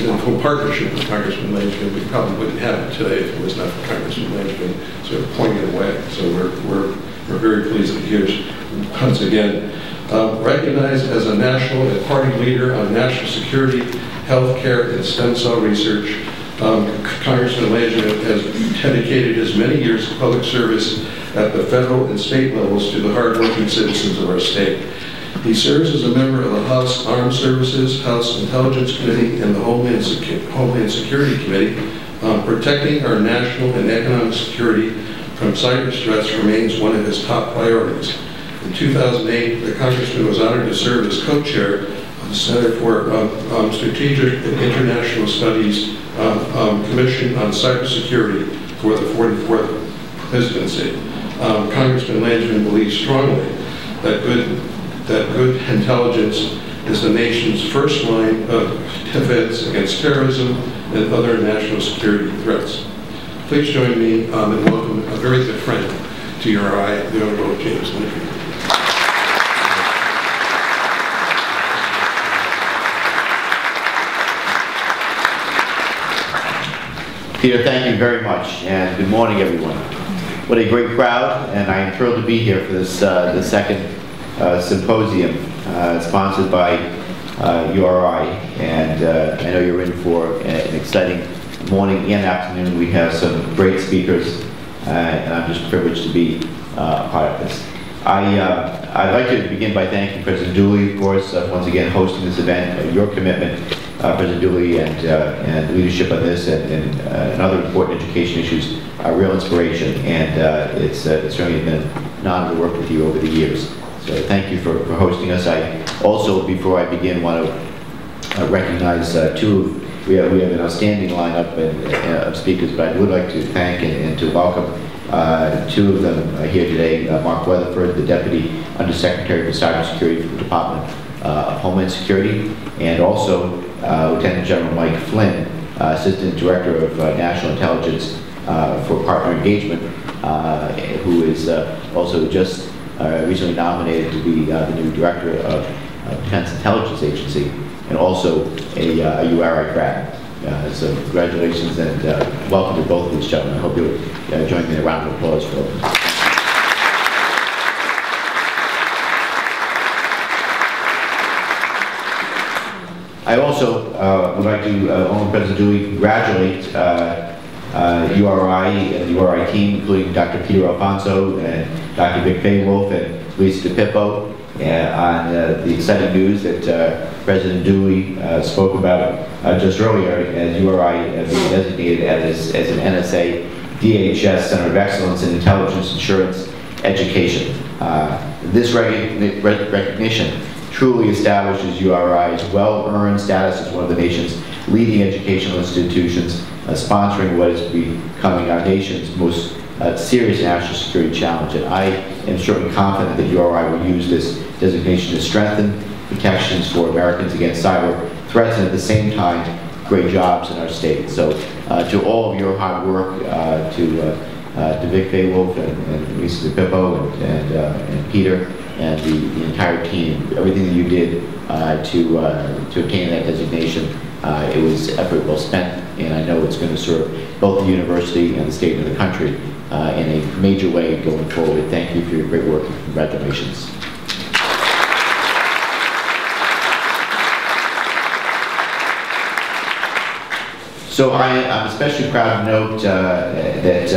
in full partnership with Congressman Langevin. We probably wouldn't have it today if it was not for Congressman Langevin sort of pointing the way. So we're very pleased that he's once again recognized as a national and party leader on national security, healthcare, and stem cell research. Congressman Langevin has dedicated his many years of public service at the federal and state levels to the hardworking citizens of our state. He serves as a member of the House Armed Services, House Intelligence Committee, and the Homeland Security Committee. Protecting our national and economic security from cyber threats remains one of his top priorities. In 2008, the Congressman was honored to serve as co-chair of the Center for Strategic and International Studies Commission on Cybersecurity for the 44th presidency. Congressman Langevin believes strongly that good intelligence is the nation's first line of defense against terrorism and other national security threats. Please join me in welcoming a very good friend to URI, the Honorable James Langevin. Peter, thank you very much, and good morning, everyone. What a great crowd, and I am thrilled to be here for this the second symposium sponsored by URI, and I know you're in for an exciting morning and afternoon. We have some great speakers, and I'm just privileged to be a part of this. I'd like to begin by thanking President Dooley, of course, once again hosting this event. Your commitment, President Dooley, and leadership on this and other important education issues are real inspiration, and it's certainly been an honor to work with you over the years. So thank you for hosting us. I also, before I begin, want to recognize we have an outstanding lineup of speakers, but I would like to thank and to welcome two of them here today. Mark Weatherford, the Deputy Undersecretary for Cybersecurity for the Department of Homeland Security, and also Lieutenant General Mike Flynn, Assistant Director of National Intelligence for Partner Engagement, who is also just recently nominated to be the new Director of Defense Intelligence Agency, and also a URI grad. So congratulations and welcome to both of these gentlemen. I hope you'll join me in a round of applause for them. I also would like to, along with President Dooley, congratulate URI and the URI team, including Dr. Peter Alfonso and Dr. Vic Faywolf and Lisa DePippo, on the exciting news that President Dooley spoke about just earlier, as URI being designated as an NSA DHS Center of Excellence in Intelligence Assurance Education. This recognition truly establishes URI's well-earned status as one of the nation's leading educational institutions, sponsoring what is becoming our nation's most serious national security challenge. And I am certainly confident that URI will use this designation to strengthen protections for Americans against cyber threats, and at the same time, great jobs in our state. So to all of your hard work, to Vic Faywolf and Lisa DePippo and Peter and the entire team, everything that you did to obtain that designation, it was effort well spent, and I know it's going to serve both the university and the state and the country in a major way going forward. Thank you for your great work, and congratulations. So I'm especially proud to note that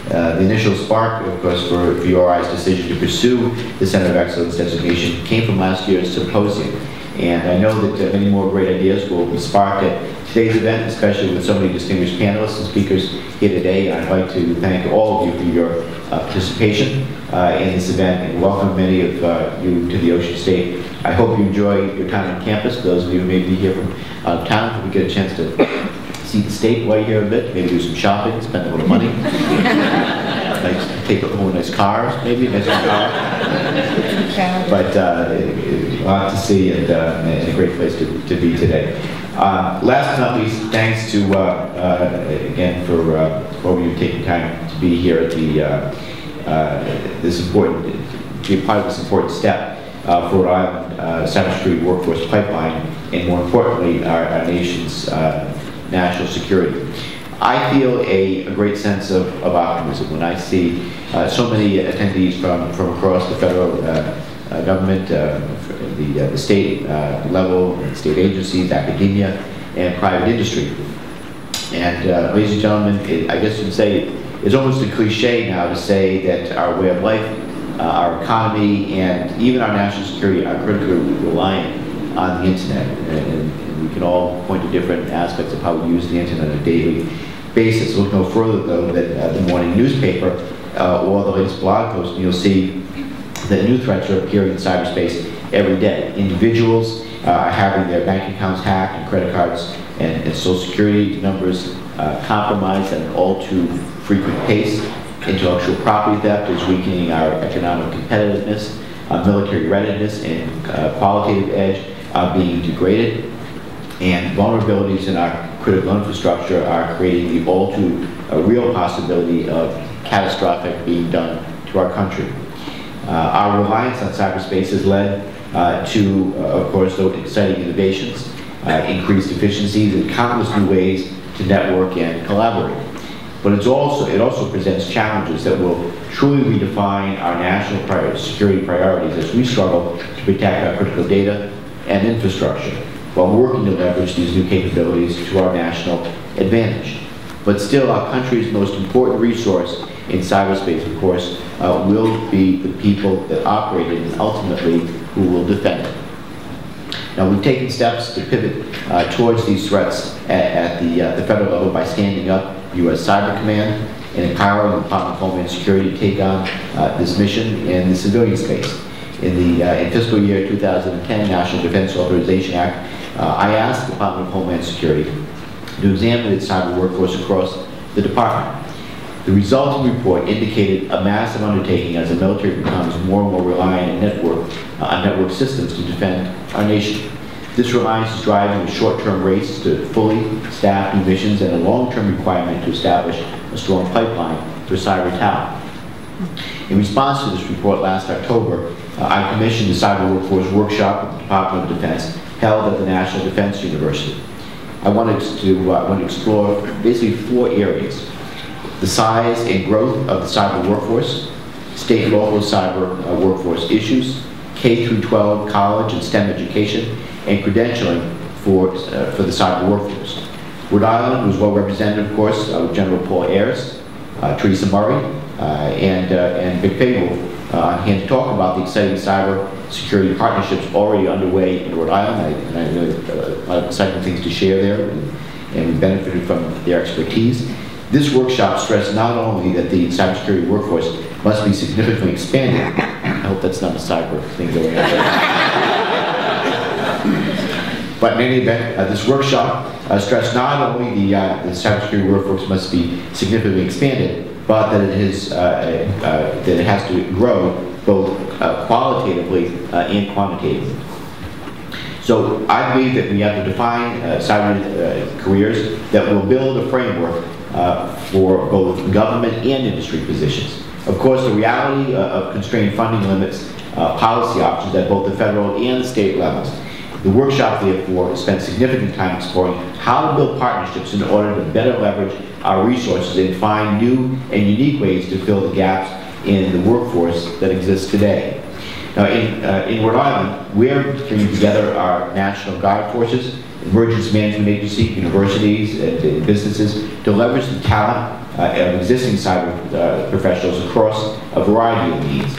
the initial spark, of course, for URI's decision to pursue the Center of Excellence designation came from last year's symposium. And I know that many more great ideas will be sparked at today's event, especially with so many distinguished panelists and speakers here today. I'd like to thank all of you for your participation in this event and welcome many of you to the Ocean State. I hope you enjoy your time on campus. For those of you who may be here from out of town, if we get a chance to see the state while you're here a bit, maybe do some shopping, spend a little money. Take home nice cars, maybe, nice car. But a lot to see and a great place to be today. Last but not least, thanks to, again, for all of you taking time to be here at this important, be a part of this important step for Rhode Island cybersecurity workforce pipeline and more importantly, our nation's national security. I feel a great sense of optimism when I see so many attendees from across the federal government, the state level, state agencies, academia, and private industry. And ladies and gentlemen, I guess you could say it's almost a cliche now to say that our way of life, our economy, and even our national security are critically reliant on the internet. And we can all point to different aspects of how we use the internet on a daily basis. Look no further though than the morning newspaper or the latest blog post, and you'll see that new threats are appearing in cyberspace every day. Individuals are having their bank accounts hacked and credit cards and social security numbers compromised at an all too frequent pace. Intellectual property theft is weakening our economic competitiveness. Military readiness and qualitative edge are being degraded. And vulnerabilities in our critical infrastructure are creating the all too real possibility of catastrophic being done to our country. Our reliance on cyberspace has led to, of course, those exciting innovations, increased efficiencies, and countless new ways to network and collaborate. But it also presents challenges that will truly redefine our national security priorities as we struggle to protect our critical data and infrastructure while working to leverage these new capabilities to our national advantage. But still, our country's most important resource in cyberspace, of course, will be the people that operate it and ultimately who will defend it. Now, we've taken steps to pivot towards these threats at the federal level by standing up U.S. Cyber Command and empowering the Department of Homeland Security to take on this mission in the civilian space. In fiscal year 2010 National Defense Authorization Act, I asked the Department of Homeland Security to examine its cyber workforce across the department. The resulting report indicated a massive undertaking as the military becomes more and more reliant on network systems to defend our nation. This reliance is driving a short-term race to fully staff new missions and a long-term requirement to establish a strong pipeline for cyber talent. In response to this report last October, I commissioned a cyber workforce workshop at the Department of Defense held at the National Defense University. I wanted to explore basically 4 areas: the size and growth of the cyber workforce, state and local cyber workforce issues, K-12 college and STEM education, and credentialing for the cyber workforce. Rhode Island was well represented, of course, with General Paul Ayers, Teresa Murray, and Vic Fable on hand to talk about the exciting cyber security partnerships already underway in Rhode Island. I really a lot of exciting things to share there, and we benefited from their expertise. This workshop stressed not only that the cybersecurity workforce must be significantly expanded. I hope that's not a cyber thing going on. But in any event, this workshop stressed not only the cybersecurity workforce must be significantly expanded, but that it has to grow both qualitatively and quantitatively. So I believe that we have to define cyber careers that will build a framework for both government and industry positions. Of course, the reality of constrained funding limits policy options at both the federal and the state levels. The workshop, therefore, spent significant time exploring how to build partnerships in order to better leverage our resources and find new and unique ways to fill the gaps in the workforce that exists today. Now, in Rhode Island, we're bringing together our National Guard forces, emergency management agency, universities, and businesses to leverage the talent of existing cyber professionals across a variety of needs.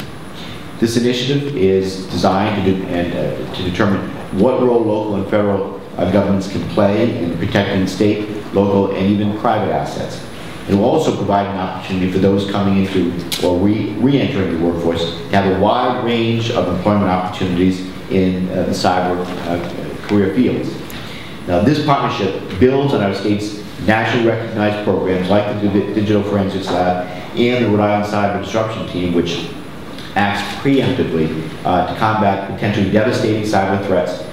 This initiative is designed to determine what role local and federal governments can play in protecting state, local, and even private assets. It will also provide an opportunity for those coming into or re-entering the workforce to have a wide range of employment opportunities in the cyber career fields. Now, this partnership builds on our state's nationally recognized programs like the Digital Forensics Lab and the Rhode Island Cyber Disruption Team, which acts preemptively to combat potentially devastating cyber threats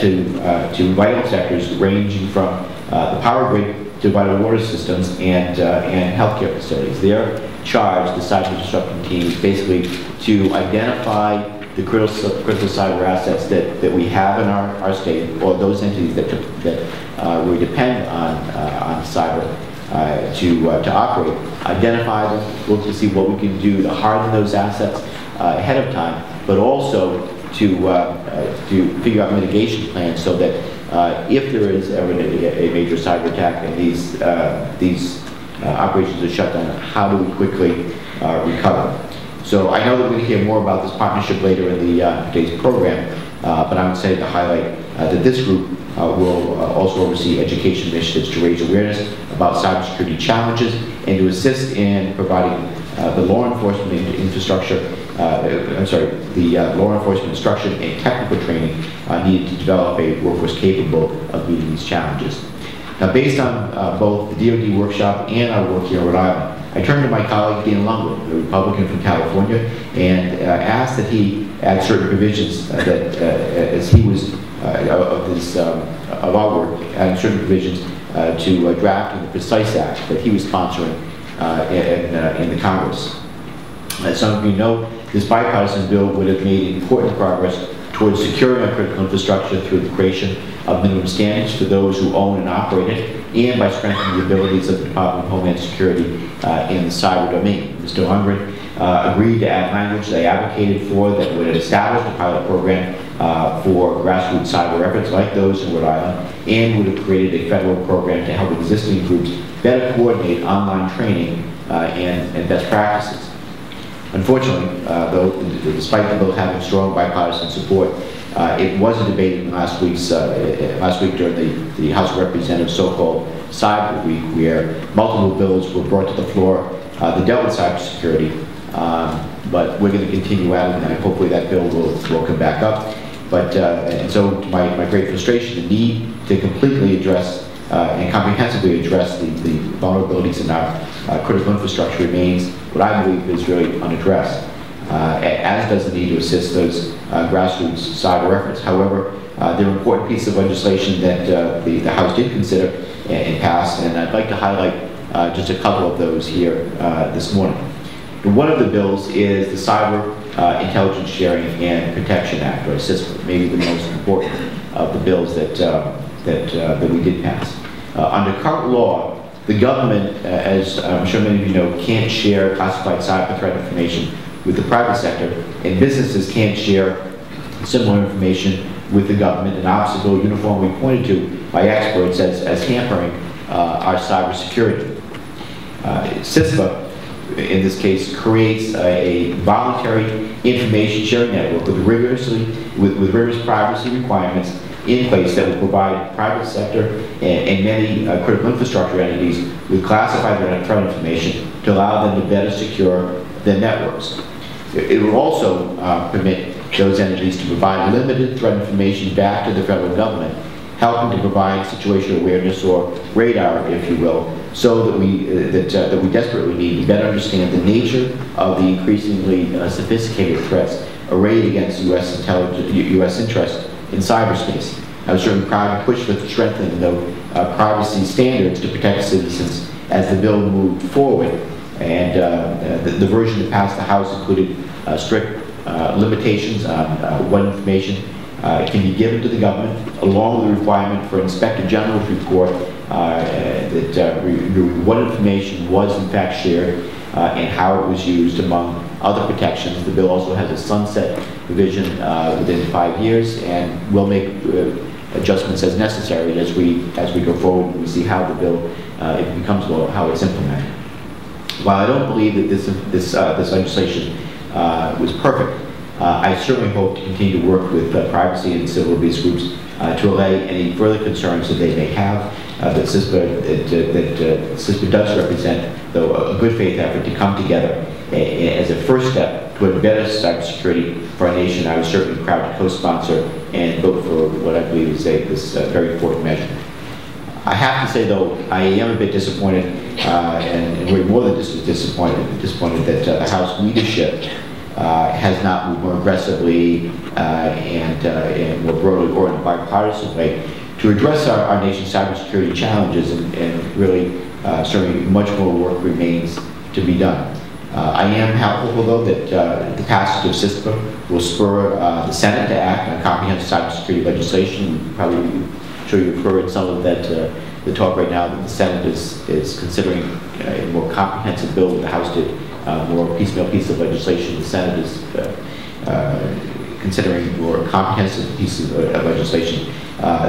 to vital sectors ranging from the power grid to vital water systems and healthcare facilities. Their charge, the Cyber Disruption Team, is basically to identify, the critical cyber assets that we have in our state, or those entities that we depend on cyber to operate, identify them, look to see what we can do to harden those assets ahead of time, but also to figure out mitigation plans so that if there is ever a major cyber attack and these operations are shut down, how do we quickly recover? So I know that we're going to hear more about this partnership later in today's program, but I'm excited to highlight that this group will also oversee education initiatives to raise awareness about cybersecurity challenges and to assist in providing the law enforcement infrastructure, the law enforcement instruction and technical training needed to develop a workforce capable of meeting these challenges. Now, based on both the DoD workshop and our work here in Rhode Island, I turned to my colleague, Dan Langevin, a Republican from California, and asked that he add certain provisions that, as he was of our work, add certain provisions to drafting the Precise Act that he was sponsoring in the Congress. As some of you know, this bipartisan bill would have made important progress towards securing our critical infrastructure through the creation of minimum standards for those who own and operate it, and by strengthening the abilities of the Department of Homeland Security in the cyber domain. Mr. Langevin agreed to add language they advocated for that would establish a pilot program for grassroots cyber efforts like those in Rhode Island, and would have created a federal program to help existing groups better coordinate online training and best practices. Unfortunately, though, despite the bill having strong bipartisan support, it wasn't debated last week during the House of Representatives so-called Cyber Week, where multiple bills were brought to the floor that dealt with cybersecurity. But we're going to continue at it, and hopefully that bill will come back up. But and so, to my great frustration, the need to completely address and comprehensively address the vulnerabilities in our critical infrastructure remains what I believe is really unaddressed, as does the need to assist those grassroots cyber efforts. However, there are important pieces of legislation that the House did consider and pass, and I'd like to highlight just a couple of those here this morning. One of the bills is the Cyber Intelligence Sharing and Protection Act, or CISPA, maybe the most important of the bills that we did pass. Under current law, the government, as I'm sure many of you know, can't share classified cyber threat information with the private sector, and businesses can't share similar information with the government, an obstacle uniformly pointed to by experts as hampering our cybersecurity. CISPA, in this case, creates a voluntary information sharing network with rigorous privacy requirements in place that will provide private sector and many critical infrastructure entities with classified threat information to allow them to better secure their networks. It will also permit those entities to provide limited threat information back to the federal government, helping to provide situational awareness, or radar, if you will, so that we desperately need to better understand the nature of the increasingly sophisticated threats arrayed against U.S. interest in cyberspace. I was certainly proud to push for strengthening the privacy standards to protect citizens as the bill moved forward, and the version that passed the House included strict limitations on what information can be given to the government, along with the requirement for Inspector General's report that what information was in fact shared and how it was used, among other protections. The bill also has a sunset provision within 5 years, and will make adjustments as necessary as we go forward and we see how the bill, if it becomes law, how it's implemented. While I don't believe that this legislation was perfect, I certainly hope to continue to work with privacy and civil liberties groups to allay any further concerns that they may have. That CISPA does represent, though, a good faith effort to come together as a first step toward better cybersecurity for our nation. I was certainly proud to co-sponsor and vote for what I believe is this very important measure. I have to say, though, I am a bit disappointed, and we're more than disappointed that the House leadership has not moved more aggressively and more broadly or in a bipartisan way to address our nation's cybersecurity challenges, and really certainly much more work remains to be done. I am hopeful, though, that the passage of CISPA will spur the Senate to act on comprehensive cybersecurity legislation. Probably, sure you've heard some of that the talk right now that the Senate is considering a more comprehensive bill than the House did, more piecemeal piece of legislation. The Senate is considering more comprehensive pieces of legislation,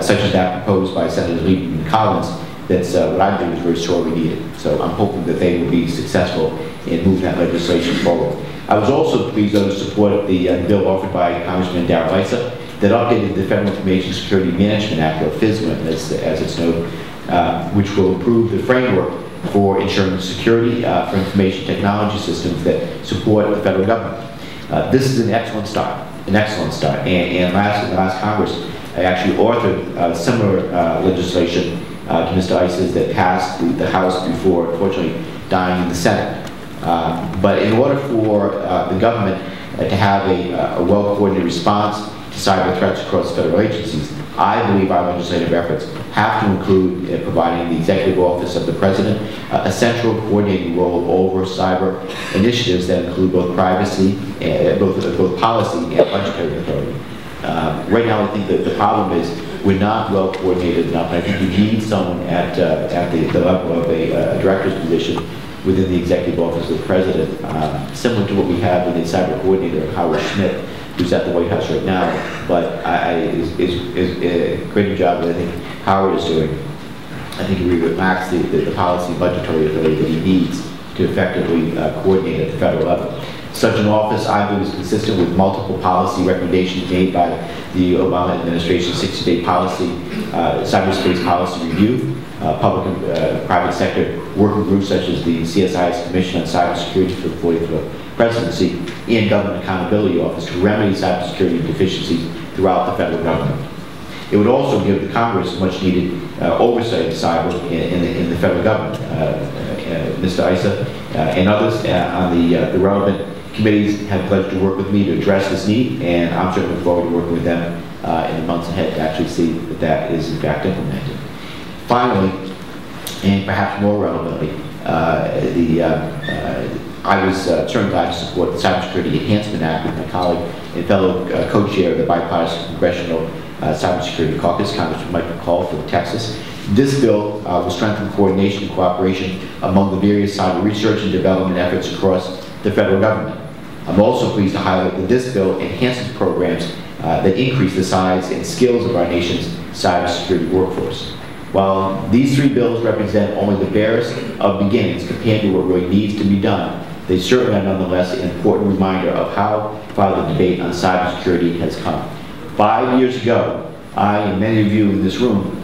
such as that proposed by Senators Langevin and Collins. That's what I think is very sorely needed. So I'm hoping that they will be successful in moving that legislation forward. I was also pleased to support the bill offered by Congressman Darrell Issa that updated the Federal Information Security Management Act, or FISMA as it's known, which will improve the framework for ensuring security for information technology systems that support the federal government. This is an excellent start, And last Congress, I actually authored similar legislation to Mr. Issa's that passed the House before, unfortunately, dying in the Senate. But in order for the government to have a well-coordinated response to cyber threats across federal agencies, I believe our legislative efforts have to include providing the Executive Office of the President a central coordinating role over cyber initiatives that include both privacy, both policy and budgetary authority. Right now, I think that the problem is we're not well coordinated enough, and I think you need someone at the level of a director's position within the Executive Office of the President, similar to what we have with the cyber coordinator, Howard Schmidt, who's at the White House right now, but is a great job that I think Howard is doing. I think he really lacks the policy and budgetary authority that he needs to effectively coordinate at the federal level. Such an office, I believe, is consistent with multiple policy recommendations made by the Obama administration's 60-day policy, cyberspace policy review, public and private sector working groups such as the CSIS Commission on Cybersecurity for the 45th Presidency, and Government Accountability Office to remedy cybersecurity deficiencies throughout the federal government. It would also give the Congress much needed oversight of cyber in the federal government. Mr. Issa and others on the relevant committees have pledged to work with me to address this need, and I'm certainly looking forward to working with them in the months ahead to actually see that that is in fact implemented. Finally, and perhaps more relevantly, I was certainly glad to support the Cybersecurity Enhancement Act with my colleague and fellow co-chair of the bipartisan Congressional Cybersecurity Caucus, Congressman Mike McCall from Texas. This bill will strengthen coordination and cooperation among the various cyber research and development efforts across the federal government. I'm also pleased to highlight that this bill enhances programs that increase the size and skills of our nation's cybersecurity workforce. While these three bills represent only the barest of beginnings compared to what really needs to be done, they certainly are nonetheless an important reminder of how far the debate on cybersecurity has come. 5 years ago, I and many of you in this room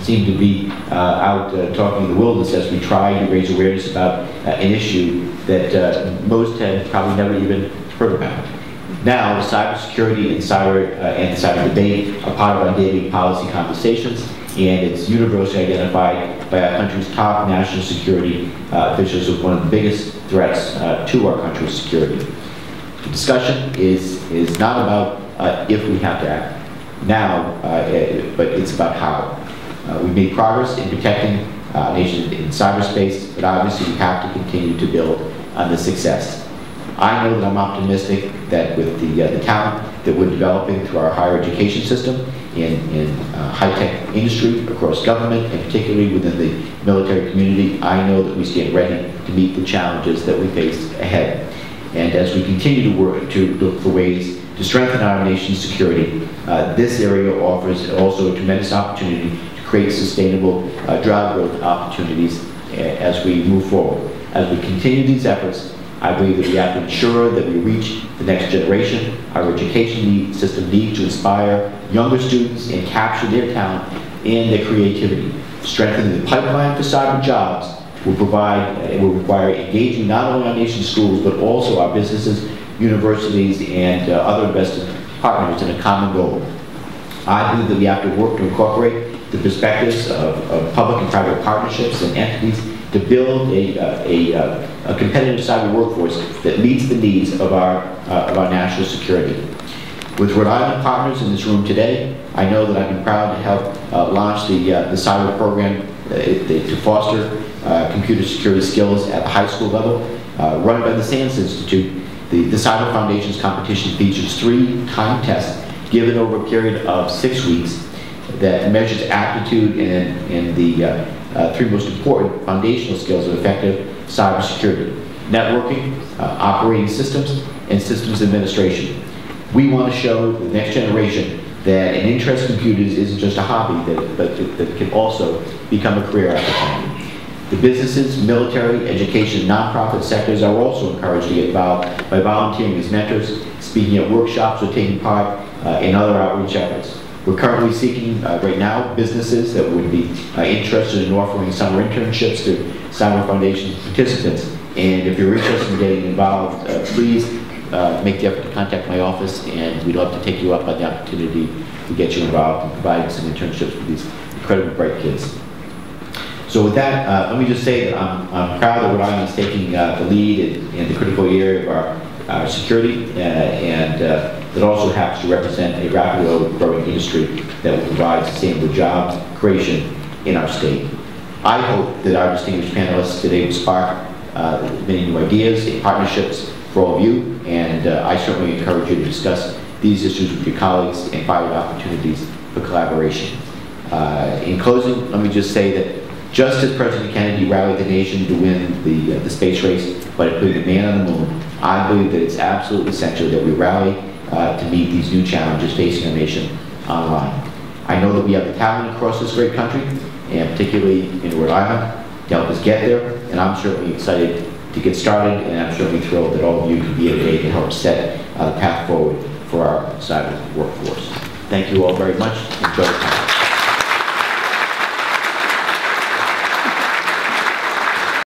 seemed to be out talking in the wilderness as we tried to raise awareness about an issue that most had probably never even heard about. Now, cybersecurity and the cyber debate are part of our daily policy conversations, and it's universally identified by our country's top national security officials as one of the biggest threats to our country's security. The discussion is not about if we have to act now, but it's about how. We've made progress in protecting our nation in cyberspace, but obviously we have to continue to build on the success. I know that I'm optimistic that with the talent that we're developing through our higher education system in high-tech industry across government, and particularly within the military community, I know that we stand ready to meet the challenges that we face ahead. And as we continue to work to look for ways to strengthen our nation's security, this area offers also a tremendous opportunity to create sustainable job growth opportunities as we move forward. As we continue these efforts, I believe that we have to ensure that we reach the next generation. Our education system needs to inspire younger students and capture their talent and their creativity. Strengthening the pipeline for cyber jobs will require engaging not only our nation's schools, but also our businesses, universities, and other investment partners in a common goal. I believe that we have to work to incorporate the perspectives of public and private partnerships and entities to build a competitive cyber workforce that meets the needs of our national security. With Rhode Island partners in this room today, I know that I've been proud to help launch the cyber program to foster computer security skills at the high school level, run by the SANS Institute, The Cyber Foundation's competition features 3 time tests given over a period of 6 weeks that measures aptitude in the 3 most important foundational skills of effective cybersecurity: networking, operating systems, and systems administration. We want to show the next generation that an interest in computers isn't just a hobby, but that can also become a career opportunity. The businesses, military, education, and nonprofit sectors are also encouraged to get involved by volunteering as mentors, speaking at workshops, or taking part in other outreach efforts. We're currently seeking, right now, businesses that would be interested in offering summer internships to Cyber Foundation participants. And if you're interested in getting involved, please make the effort to contact my office, and we'd love to take you up on the opportunity to get you involved in providing some internships for these incredibly bright kids. So with that, let me just say that I'm proud that Rhode Island is taking the lead in the critical area of our security, and that also happens to represent a rapidly growing industry that will provide sustainable job creation in our state. I hope that our distinguished panelists today will spark many new ideas and partnerships for all of you, and I certainly encourage you to discuss these issues with your colleagues and find opportunities for collaboration. In closing, let me just say that just as President Kennedy rallied the nation to win the space race by putting a man on the moon, I believe that it's absolutely essential that we rally to meet these new challenges facing our nation online. I know that we have the talent across this great country, and particularly in Rhode Island, to help us get there, and I'm certainly excited to get started, and I'm certainly thrilled that all of you can be here today to help set the path forward for our cyber workforce. Thank you all very much. Enjoy the time.